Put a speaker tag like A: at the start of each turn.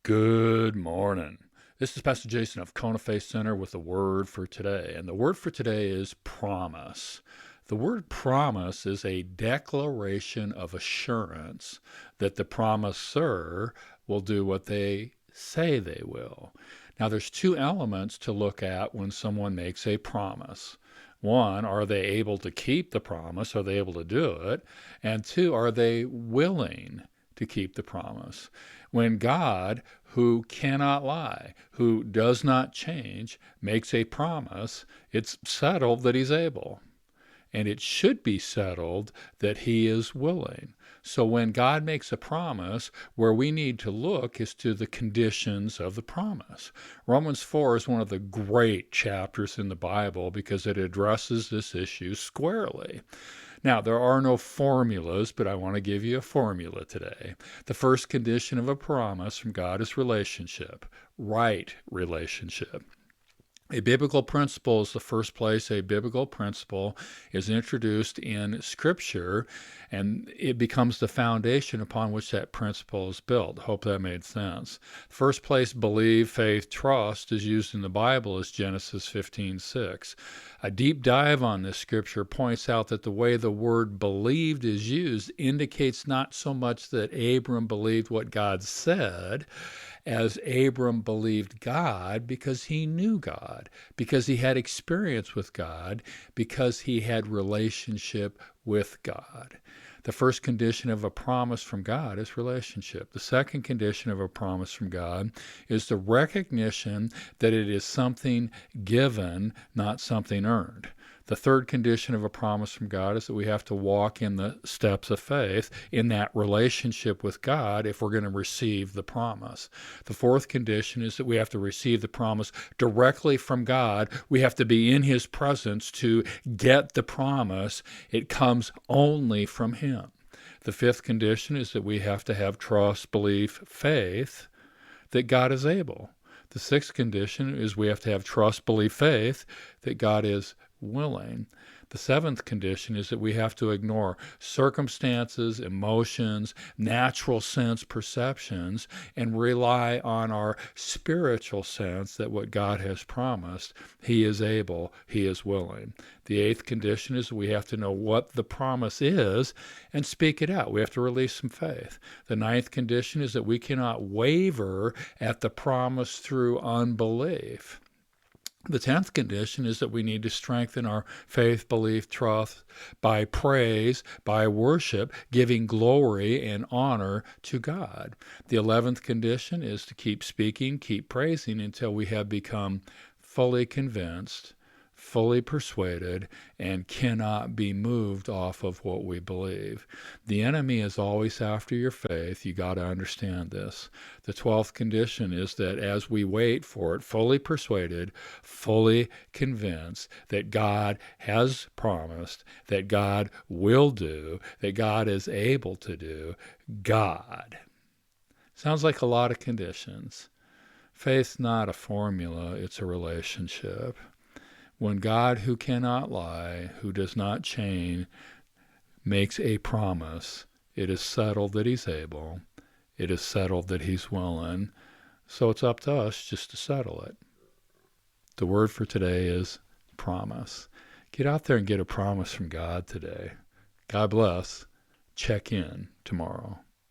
A: Good morning. This is Pastor Jason of Kona Faith Center with the word for today. And the word for today is promise. The word promise is a declaration of assurance that the promiser will do what they say they will. Now, there's two elements to look at when someone makes a promise. One, are they able to keep the promise? Are they able to do it? And two, are they willing to keep the promise? When God, who cannot lie, who does not change, makes a promise, it's settled that he's able. And it should be settled that he is willing. So when God makes a promise, where we need to look is to the conditions of the promise. Romans 4 is one of the great chapters in the Bible because it addresses this issue squarely. Now, there are no formulas, but I want to give you a formula today. The first condition of a promise from God is relationship, right relationship. A biblical principle is the first place a biblical principle is introduced in Scripture, and it becomes the foundation upon which that principle is built. Hope that made sense. First place believe, faith, trust is used in the Bible is Genesis 15:6. A deep dive on this Scripture points out that the way the word believed is used indicates not so much that Abram believed what God said, as Abram believed God because he knew God, because he had experience with God, because he had relationship with God. The first condition of a promise from God is relationship. The second condition of a promise from God is the recognition that it is something given, not something earned. The third condition of a promise from God is that we have to walk in the steps of faith in that relationship with God if we're going to receive the promise. The fourth condition is that we have to receive the promise directly from God. We have to be in his presence to get the promise. It comes only from him. The fifth condition is that we have to have trust, belief, faith that God is able. The sixth condition is we have to have trust, belief, faith that God is willing. The seventh condition is that we have to ignore circumstances, emotions, natural sense perceptions, and rely on our spiritual sense that what God has promised, he is able, he is willing. The eighth condition is that we have to know what the promise is and speak it out. We have to release some faith. The ninth condition is that we cannot waver at the promise through unbelief. The 10th condition is that we need to strengthen our faith, belief, trust by praise, by worship, giving glory and honor to God. The 11th condition is to keep speaking, keep praising until we have become fully convinced, fully persuaded, and cannot be moved off of what we believe. The enemy is always after your faith. You got to understand this. The 12th condition is that as we wait for it, fully persuaded, fully convinced that God has promised, that God will do, that God is able to do, God. Sounds like a lot of conditions. Faith's not a formula, it's a relationship. When God, who cannot lie, who does not change, makes a promise, it is settled that he's able. It is settled that he's willing. So it's up to us just to settle it. The word for today is promise. Get out there and get a promise from God today. God bless. Check in tomorrow.